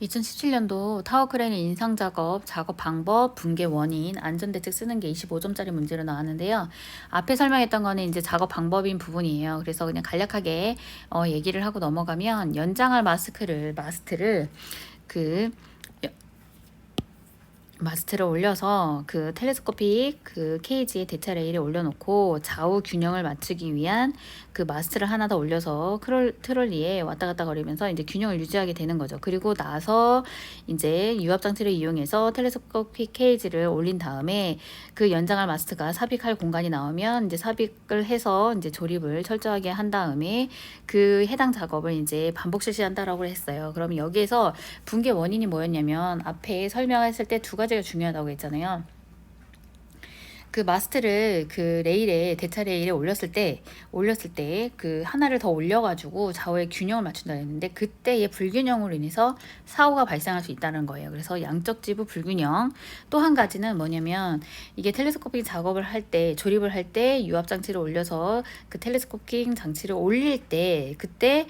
2017년도 타워 크레인의 인상 작업, 작업 방법, 붕괴 원인, 안전대책 쓰는 게 25점짜리 문제로 나왔는데요. 앞에 설명했던 거는 이제 작업 방법인 부분이에요. 그래서 그냥 간략하게 얘기를 하고 넘어가면 연장할 마스트를 그 마스트를 올려서 그 텔레스코픽 그 케이지에 대차 레일에 올려놓고 좌우 균형을 맞추기 위한 그 마스트를 하나 더 올려서 트롤리에 왔다 갔다 거리면서 이제 균형을 유지하게 되는 거죠. 그리고 나서 이제 유압 장치를 이용해서 텔레스코픽 케이지를 올린 다음에 그 연장할 마스트가 삽입할 공간이 나오면 이제 삽입을 해서 이제 조립을 철저하게 한 다음에 그 해당 작업을 이제 반복 실시한다라고 했어요. 그러면 여기에서 붕괴 원인이 뭐였냐면 앞에 설명했을 때 두 가지가 중요하다고 했잖아요. 그 마스트를 그 레일에 대차 레일에 올렸을 때 그 하나를 더 올려가지고 좌우의 균형을 맞춘다 했는데 그때의 불균형으로 인해서 사고가 발생할 수 있다는 거예요. 그래서 양적 지부 불균형. 또 한 가지는 뭐냐면 이게 텔레스코핑 작업을 할 때 조립을 할 때 유압 장치를 올려서 그 텔레스코핑 장치를 올릴 때 그때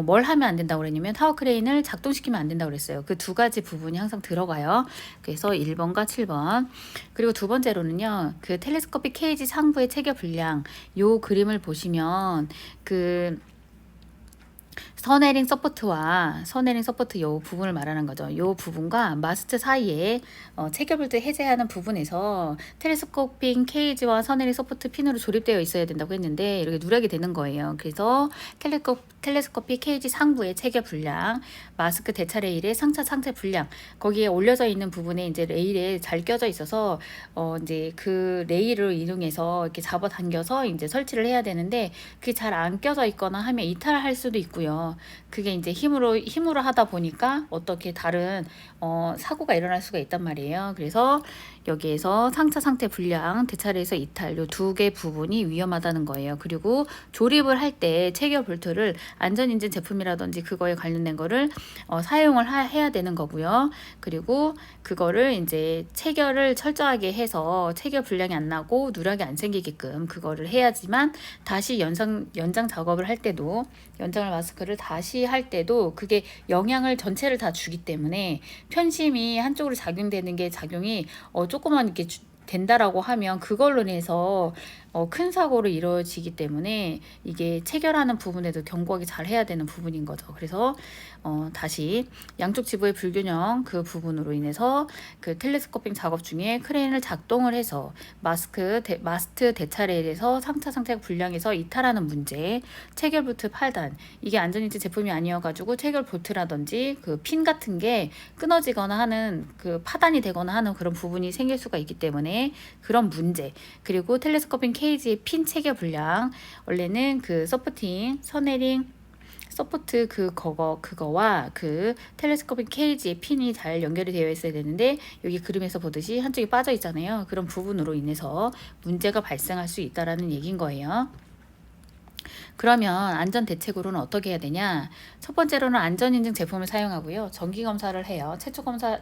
뭘 하면 안 된다고 그랬냐면 타워 크레인을 작동시키면 안 된다고 그랬어요. 그 두 가지 부분이 항상 들어가요. 그래서 1번과 7번. 그리고 두 번째로는요. 그 텔레스코픽 케이지 상부의 체결 분량 요 그림을 보시면 그 선에링 서포트 요 부분을 말하는 거죠. 요 부분과 마스트 사이에 체결볼트 해제하는 부분에서 텔레스코핑 케이지와 선에링 서포트 핀으로 조립되어 있어야 된다고 했는데 이렇게 누락이 되는 거예요. 그래서 텔레스코픽 케이지 상부의 체결 분량, 마스크 대차 레일의 상체 분량 거기에 올려져 있는 부분에 이제 레일에 잘 껴져 있어서 이제 그 레일을 이용해서 이렇게 잡아당겨서 이제 설치를 해야 되는데 그게 잘 안 껴져 있거나 하면 이탈할 수도 있고요. 그게 이제 힘으로 하다 보니까 어떻게 다른 사고가 일어날 수가 있단 말이에요. 그래서 여기에서 상태 불량, 대차례에서 이탈 요 두 개 부분이 위험하다는 거예요. 그리고 조립을 할 때 체결 볼트를 안전인증 제품이라든지 그거에 관련된 거를 사용을 해야 되는 거고요. 그리고 그거를 이제 체결을 철저하게 해서 체결 불량이 안 나고 누락이 안 생기게끔 그거를 해야지만 다시 연장 작업을 할 때도 연장을 마스크를 다시 할 때도 그게 영향을 전체를 다 주기 때문에 편심이 한쪽으로 작용되는 게 작용이 조금만 이렇게 된다라고 하면 그걸로 인해서 큰 사고로 이루어지기 때문에 이게 체결하는 부분에도 경고하기 잘 해야 되는 부분인 거죠. 그래서 다시 양쪽 지부의 불균형 그 부분으로 인해서 그 텔레스코핑 작업 중에 크레인을 작동을 해서 마스트 대차 레일에서 상태가 불량해서 이탈하는 문제, 체결 볼트 8단 이게 안전인증 제품이 아니어가지고 체결 볼트라든지 그 핀 같은 게 끊어지거나 하는 그 파단이 되거나 하는 그런 부분이 생길 수가 있기 때문에 그런 문제, 그리고 텔레스코핑 케이지의 핀 체결 불량 원래는 그 서네링 서포트 그거와 그 텔레스코픽 케이지의 핀이 잘 연결이 되어 있어야 되는데 여기 그림에서 보듯이 한쪽이 빠져 있잖아요. 그런 부분으로 인해서 문제가 발생할 수 있다라는 얘기인 거예요. 그러면 안전 대책으로는 어떻게 해야 되냐? 첫 번째로는 안전인증 제품을 사용하고요. 정기 검사를 해요.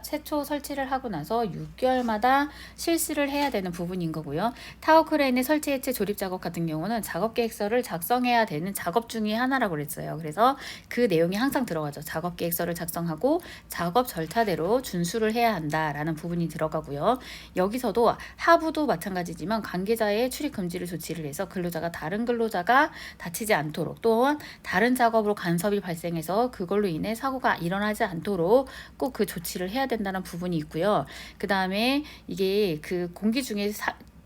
최초 설치를 하고 나서 6개월마다 실시를 해야 되는 부분인 거고요. 타워 크레인의 설치 해체 조립 작업 같은 경우는 작업 계획서를 작성해야 되는 작업 중에 하나라고 그랬어요. 그래서 그 내용이 항상 들어가죠. 작업 계획서를 작성하고 작업 절차대로 준수를 해야 한다라는 부분이 들어가고요. 여기서도 하부도 마찬가지지만 관계자의 출입 금지를 조치를 해서 다른 근로자가 다치지 않도록, 또한 다른 작업으로 간섭이 발생해서 그걸로 인해 사고가 일어나지 않도록 꼭 그 조치를 해야 된다는 부분이 있고요. 그 다음에 이게 그 공기 중에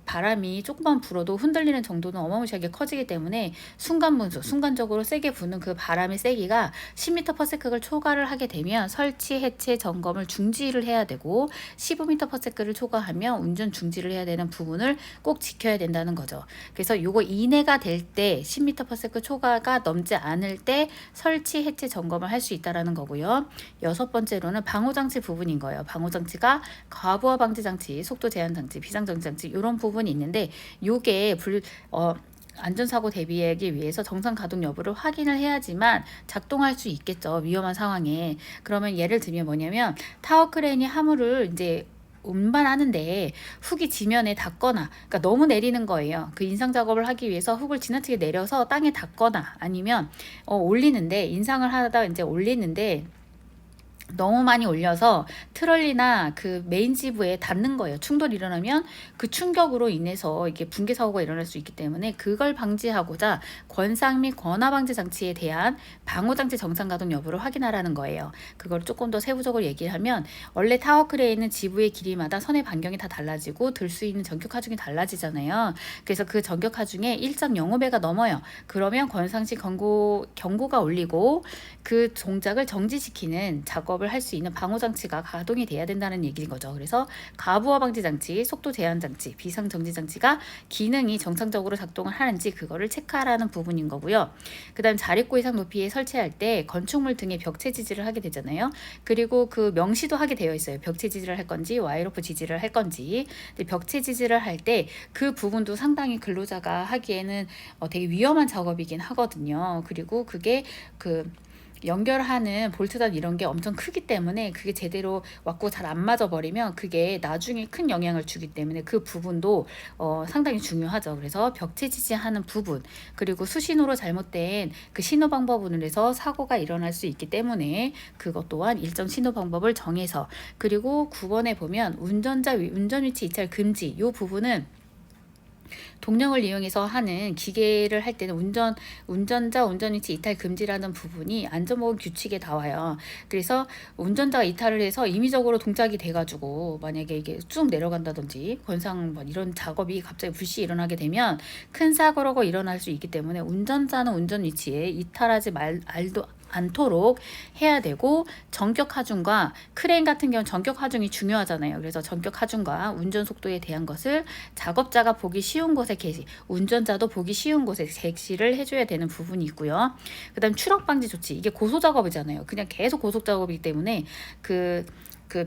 바람이 조금만 불어도 흔들리는 정도는 어마무시하게 커지기 때문에 순간적으로 세게 부는 그 바람의 세기가 10m/s를 초과를 하게 되면 설치, 해체, 점검을 중지를 해야 되고 15m/s를 초과하면 운전 중지를 해야 되는 부분을 꼭 지켜야 된다는 거죠. 그래서 요거 이내가 될 때 10m/s 초과가 넘지 않을 때 설치, 해체, 점검을 할 수 있다라는 거고요. 여섯 번째로는 방호장치 부분인 거예요. 방호장치가 과부하 방지 장치, 속도 제한 장치, 비상정지 장치 이런 부분이 있는데 요게 안전사고 대비하기 위해서 정상 가동 여부를 확인을 해야지만 작동할 수 있겠죠. 위험한 상황에. 그러면 예를 들면 뭐냐면 타워 크레인이 화물을 이제 운반하는데 훅이 지면에 닿거나, 그러니까 너무 내리는 거예요. 그 인상 작업을 하기 위해서 훅을 지나치게 내려서 땅에 닿거나 아니면 인상을 하다 이제 올리는데 너무 많이 올려서 트럴리나 그 메인 지부에 닿는 거예요. 충돌이 일어나면 그 충격으로 인해서 이게 붕괴 사고가 일어날 수 있기 때문에 그걸 방지하고자 권상 및 권하 방지 장치에 대한 방호 장치 정상 가동 여부를 확인하라는 거예요. 그걸 조금 더 세부적으로 얘기하면 원래 타워 크레인은 지부의 길이마다 선의 반경이 다 달라지고 들 수 있는 전격 하중이 달라지잖아요. 그래서 그 전격 하중에 1.05배가 넘어요. 그러면 권상시 경고가 울리고 그 동작을 정지시키는 작업을 할 수 있는 방호 장치가 가동이 돼야 된다는 얘기인 거죠. 그래서 가부하 방지 장치, 속도 제한 장치, 비상 정지 장치가 기능이 정상적으로 작동을 하는지 그거를 체크하라는 부분인 거고요. 그다음 자립고 이상 높이에 설치할 때 건축물 등의 벽체 지지를 하게 되잖아요. 그리고 그 명시도 하게 되어 있어요. 벽체 지지를 할 건지 와이로프 지지를 할 건지. 근데 벽체 지지를 할 때 그 부분도 상당히 근로자가 하기에는 되게 위험한 작업이긴 하거든요. 그리고 그게 그 연결하는 볼트단 이런 게 엄청 크기 때문에 그게 제대로 왔고 잘 안 맞아 버리면 그게 나중에 큰 영향을 주기 때문에 그 부분도 상당히 중요하죠. 그래서 벽체 지지하는 부분 그리고 수신호로 잘못된 그 신호 방법으로 해서 사고가 일어날 수 있기 때문에 그것 또한 일정 신호 방법을 정해서 그리고 9번에 보면 운전자 운전 위치 이탈 금지 이 부분은 동력을 이용해서 하는 기계를 할 때는 운전자 운전위치 이탈 금지라는 부분이 안전보건 규칙에 나와요. 그래서 운전자가 이탈을 해서 임의적으로 동작이 돼가지고 만약에 이게 쭉 내려간다든지 권상 이런 작업이 갑자기 불시 일어나게 되면 큰 사고가 일어날 수 있기 때문에 운전자는 운전 위치에 이탈하지 않도록 해야 되고 전격 하중과 크레인 같은 경우는 전격 하중이 중요하잖아요. 그래서 전격 하중과 운전 속도에 대한 것을 작업자가 보기 쉬운 곳에 게시, 운전자도 보기 쉬운 곳에 게시를 해줘야 되는 부분이 있고요. 그다음 추락 방지 조치 이게 고소 작업이잖아요. 그냥 계속 고속 작업이기 때문에 그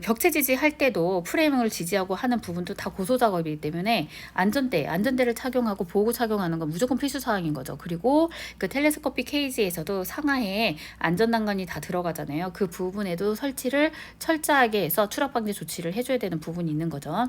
벽체 지지할 때도 프레임을 지지하고 하는 부분도 다 고소 작업이기 때문에 안전대를 착용하고 보고 착용하는 건 무조건 필수 사항인 거죠. 그리고 그 텔레스코픽 케이지에서도 상하에 안전난간이 다 들어가잖아요. 그 부분에도 설치를 철저하게 해서 추락 방지 조치를 해줘야 되는 부분이 있는 거죠.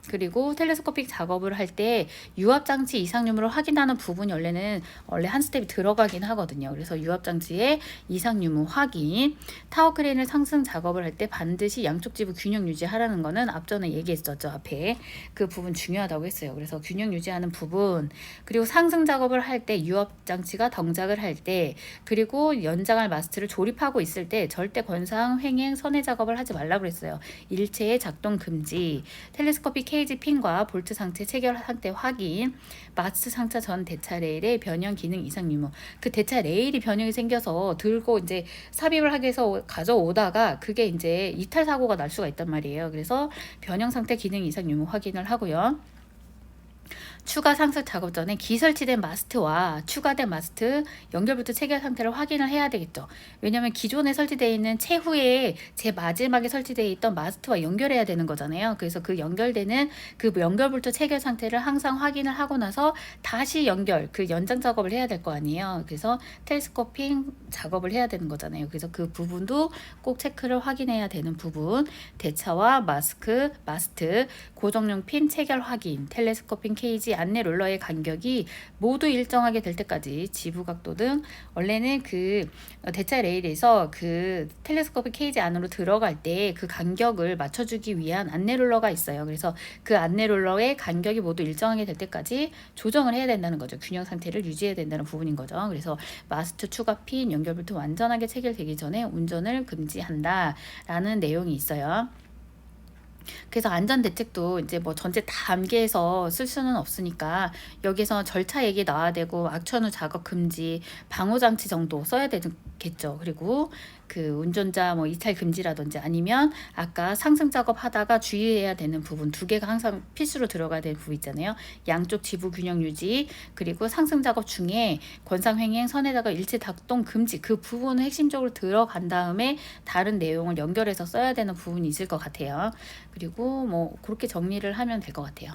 그리고 텔레스코픽 작업을 할 때 유압장치 이상 유무를 확인하는 부분이 원래 한 스텝이 들어가긴 하거든요. 그래서 유압장치의 이상 유무 확인, 타워 크레인을 상승 작업을 할 때 반드시 양쪽 지부 균형 유지하라는 거는 앞전에 얘기했었죠. 앞에 그 부분 중요하다고 했어요. 그래서 균형 유지하는 부분, 그리고 상승 작업을 할 때 유압장치가 동작을 할 때, 그리고 연장할 마스트를 조립하고 있을 때 절대 권상, 횡행, 선회 작업을 하지 말라고 그랬어요. 일체의 작동 금지, 텔레스코픽 케이지 핀과 볼트 상태 체결 상태 확인, 마스트 상차 전 대차 레일의 변형 기능 이상 유무. 그 대차 레일이 변형이 생겨서 들고 이제 삽입을 하기 위해서 가져오다가 그게 이제 이탈 사고가 날 수가 있단 말이에요. 그래서 변형 상태 기능 이상 유무 확인을 하고요. 추가 상승 작업 전에 기설치된 마스트와 추가된 마스트 연결부터 체결 상태를 확인을 해야 되겠죠. 왜냐하면 기존에 설치되어 있는 최후에 제 마지막에 설치되어 있던 마스트와 연결해야 되는 거잖아요. 그래서 그 연결되는 그 연결부터 체결 상태를 항상 확인을 하고 나서 다시 그 연장 작업을 해야 될 거 아니에요. 그래서 텔스코핑 작업을 해야 되는 거잖아요. 그래서 그 부분도 꼭 체크를 확인해야 되는 부분, 대차와 마스트, 고정용 핀 체결 확인, 텔레스코핑 케이지 안내 롤러의 간격이 모두 일정하게 될 때까지 지부 각도 등 원래는 그 대차 레일에서 그 텔레스코픽 케이지 안으로 들어갈 때 그 간격을 맞춰주기 위한 안내 롤러가 있어요. 그래서 그 안내 롤러의 간격이 모두 일정하게 될 때까지 조정을 해야 된다는 거죠. 균형 상태를 유지해야 된다는 부분인 거죠. 그래서 마스트 추가 핀 연결부터 완전하게 체결되기 전에 운전을 금지한다라는 내용이 있어요. 그래서 안전대책도 이제 뭐 전체 다 암기해서 쓸 수는 없으니까 여기서 절차 얘기 나와야 되고 악천 후 작업 금지, 방호장치 정도 써야 되겠죠. 그리고 그 운전자 뭐 이탈 금지라든지 아니면 아까 상승 작업 하다가 주의해야 되는 부분 두 개가 항상 필수로 들어가야 되는 부분 있잖아요. 양쪽 지부 균형 유지, 그리고 상승 작업 중에 권상 횡행 선에다가 일체 작동 금지, 그 부분은 핵심적으로 들어간 다음에 다른 내용을 연결해서 써야 되는 부분이 있을 것 같아요. 그리고 뭐 그렇게 정리를 하면 될 것 같아요.